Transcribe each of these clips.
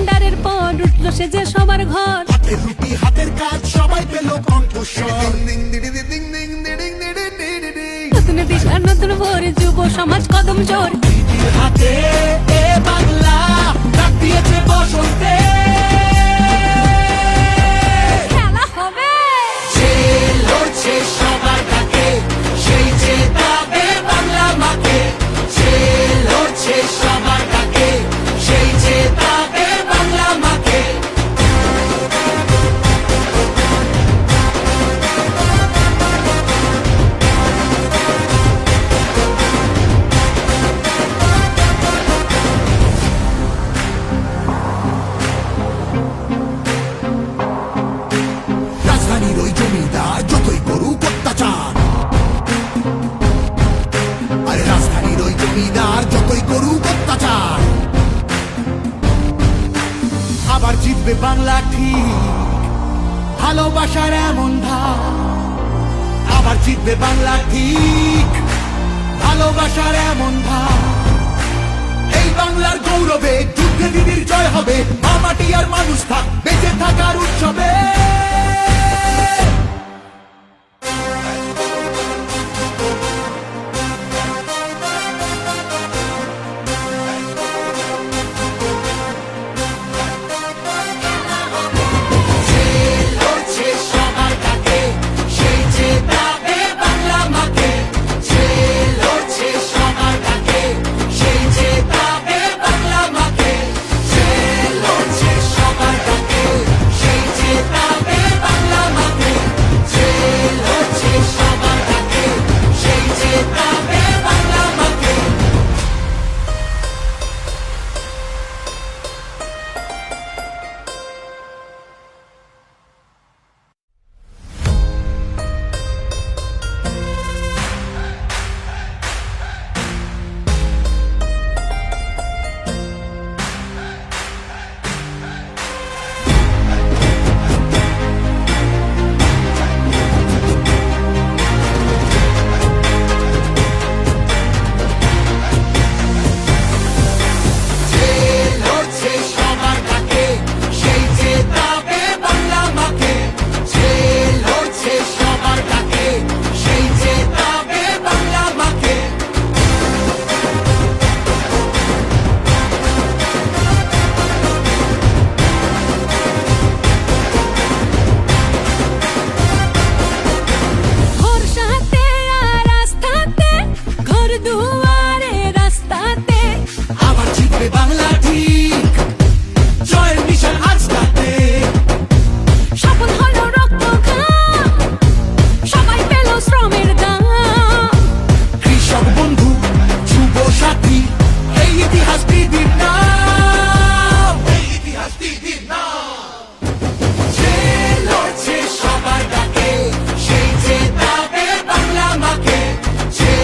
ভান্ডারের পর উঠলো সে যে সবার ঘর, হাতের রুটি হাতের কাজ সবাই পেল কণ্ঠস্বর। নতুন দিশা নতুন ভোর, যুব সমাজ কদম জোর। দিদির হাতে এ বাংলা ডাক দিয়েছে বসন্তে। খেলা হবে যে লড়ছে সবার ডাকে, সেই জেতাবে বাংলা মাকে। যে লড়ছে সবার ডাকে, সেই জেতাবে বাংলা মাকে। রাজধানীর ওই জমিদার যতই করুক অত্যাচার, আরে রাজধানীর ওই জমিদার যতই করুক অত্যাচার, আবার জিতবে বাংলা ঠিক, ভালোবাসার এমন ধার। আবার জিতবে বাংলা ঠিক, ভালোবাসার এমন ধার। এই বাংলার গৌরবে যুদ্ধে দিদির জয় হবে, মা মাটি আর মানুষ থাক বেঁচে থাকার উৎসবে। বাংলা ঠিক, জয়ের নিশান আজ তাতে। সফল হলো রক্ত ঘাম, সবাই পেল শ্রমের দাম। কৃষক বন্ধু যুব সাথী, এই ইতিহাস দিদির নাম, এই ইতিহাস দিদির নাম। যে লড়ছে সবার ডাকে, সেই জেতাবে বাংলা মাকে। যে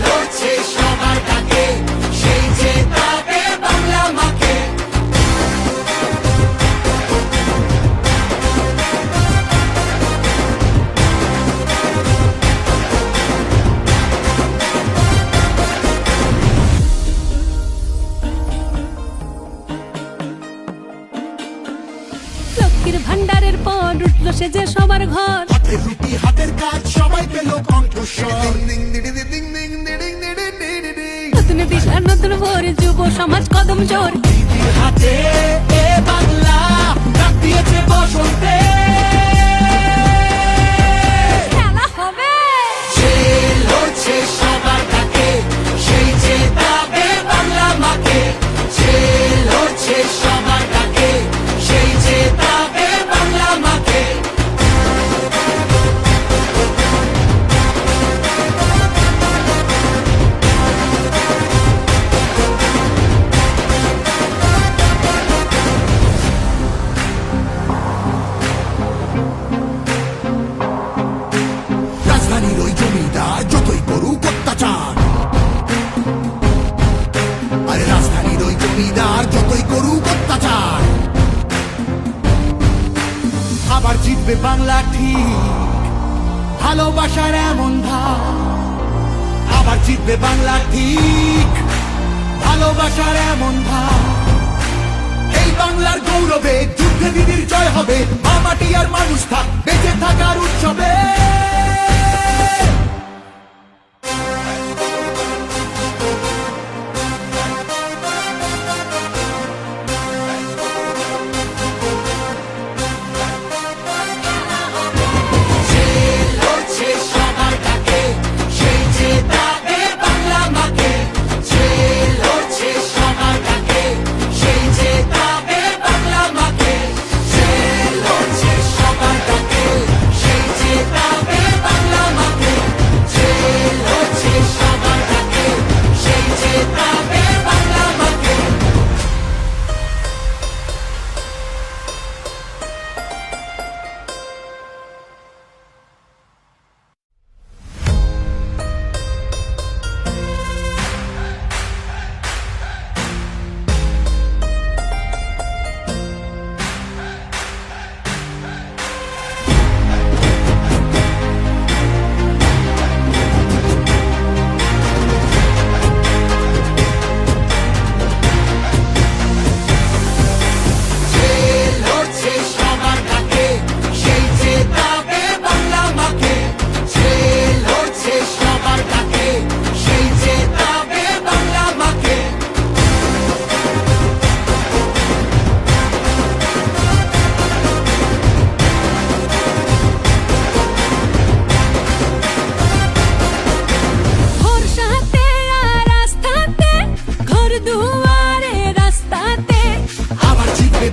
লড়ছে সবার ডাকে, সেই জেতাবে বাংলা মাকে। লক্ষ্মীর ভান্ডারের পর উঠলো সে যে সবার ঘর, হাতের রুটি হাতের কাজ সবাই পেল কণ্ঠস্বর। নতুন দিশা নতুন ভোর, যুব সমাজ কদম জোর। দিদির হাতে এ বাংলা ডাক দিয়েছে বসন্তে। খেলা হবে যে লড়ছে সবার ডাকে, সেই জেতাবে বাংলা মাকে। যে লড়ছে সবার ডাকে, সেই জেতাবে বাংলা মাকে। রাজধানীর ওই জমিদার যতই করুক অত্যাচার, আরে রাজধানীর ওই জমিদার যতই করুক অত্যাচার, আবার জিতবে বাংলা ঠিক, ভালোবাসার এমন ধার। আবার জিতবে বাংলা ঠিক, ভালোবাসার এমন ধার। এই বাংলার গৌরবে যুদ্ধে দিদির জয় হবে, মা মাটি আর মানুষ থাক বেঁচে থাকার উৎসবে।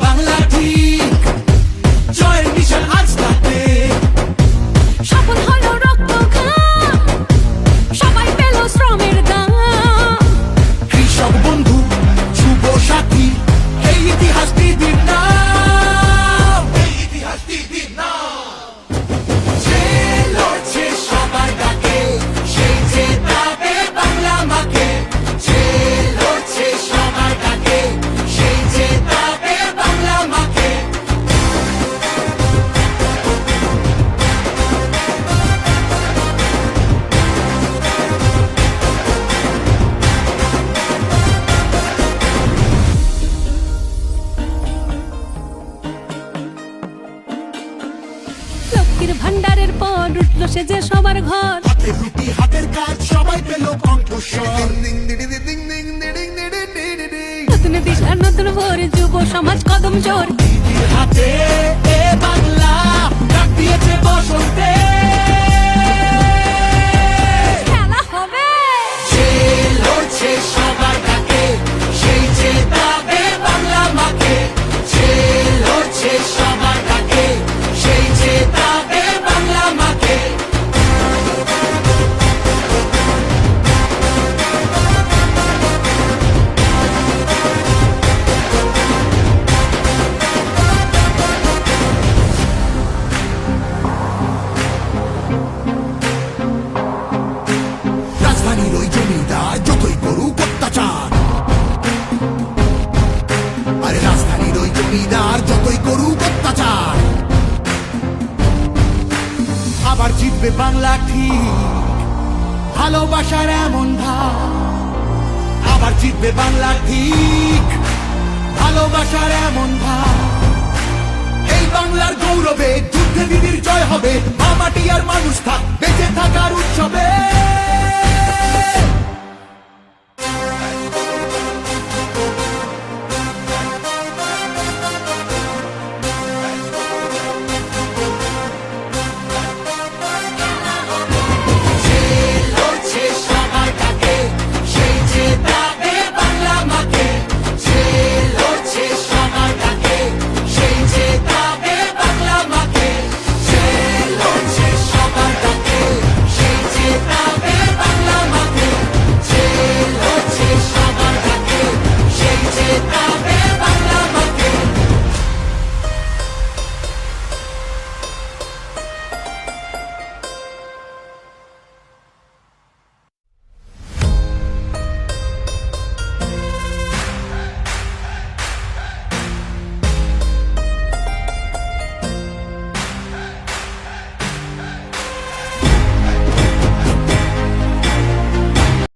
বাংলা ঠিক জয়ের মিশন আজ তাতে সফল হলো রক্ত ঘাম, সবাই পেল শ্রমের দাম। কৃষক বন্ধু যুব সাথী এই ইতিহাস দিদির নাম, এই ইতিহাস দিদির নাম। যে লড়ছে সবার ডাকে সেই জেতাবে বাংলা মাকে, যে লড়ছে সবার ডাকে সেই জেতাবে বাংলা মাকে। লক্ষ্মীর ভান্ডারের পর উঠল সে যে সবার ঘর, হাতে রুটি হাতের কাজ সবাই পেল কণ্ঠস্বর। নতুন দিশা নতুন ভোর, যুব সমাজ কদম জোর। দিদির হাতে এ বাংলা ডাক দিয়েছে বসন্তে। খেলা হবে যে লড়ছে সবার ডাকে সেই জেতাবে বাংলা মাকে, যে লড়ছে সবার ডাকে সেই জেতাবে বাংলা মাকে। রাজধানীর ওই জমিদার যতই করুক অত্যাচার, আরে রাজধানীর ওই জমিদার যতই করুক অত্যাচার, আবার জিতবে বাংলা ঠিক ভালোবাসার এমন ধার। আবার জিতবে বাংলা ঠিক ভালোবাসার এমন ধার। এই বাংলার গৌরবে যুদ্ধে দিদির জয় হবে, মা মাটি আর মানুষ থাক বেঁচে থাকার উৎসবে।